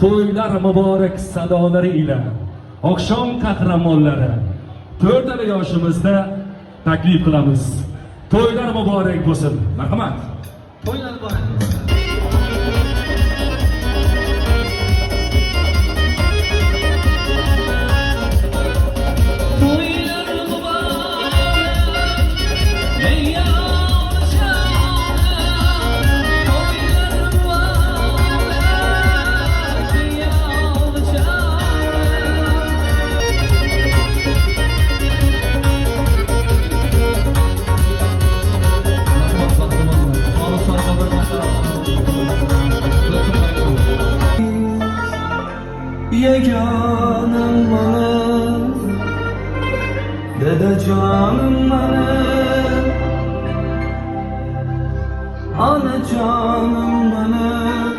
to'ylar muborak sadolari ila oqshom qahramonlari 4 yoshimizda taklif qilamiz. To'ylar muborak bo'lsin. Marhamat. To'ylar muborak. Yeganım benim, dede canım benim, ana canım benim,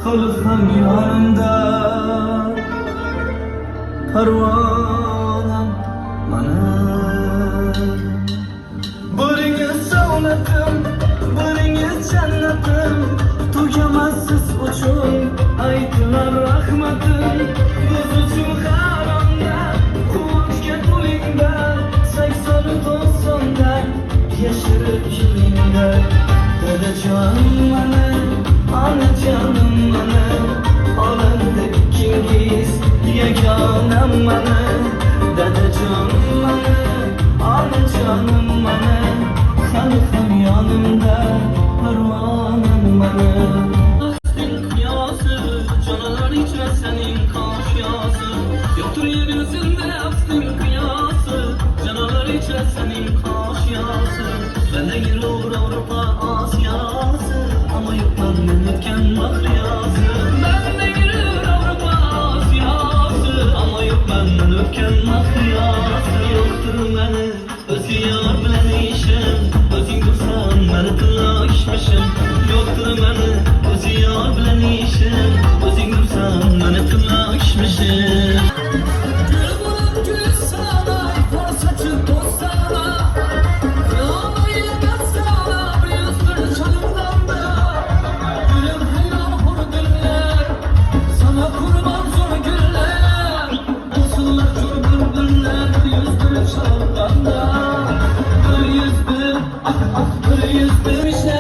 hılgım yanımda, pervanam benim. Biriniz savunatım, biriniz cennetim, tükenmezsiz uçun, aytılar rahmetim. Biz uchun haramda, quvonchga to'lingda, 80-90da yashirib kelingda. Dadajonim mening, onajonim mening, olamda ikkingiz yagonam mening. Dadajonim mening, onajonim mening, xalqim yonimda, parvonam mening. Canalar içre senin kaşyası, yoktur yeryüzünde aslın kıyası. Canalar içre senin kaşyası, ben de gir olur Avrupa Asyası, ama yok lan menüken mahriyası. Ben de girir Avrupa Asyası, ama yok ben menüken mahriyası. Yoktur beni öz yar bilen işim, özün dursan beni tırlaşmışım. Yoktur beni öz yar bilen işim, özün dursan beni tırlaşmışım. Gül bulan gül sana, kor saçı toz sana, kıyamayla ben sana, bir yüz bir çalımdan da. Gülüm helal hor güller, sana kurban zor güller. Olsunlar kör bülbüller, bir yüz bir çalımdan da. Bir yüz bir, ah ah bir yüz bir şey.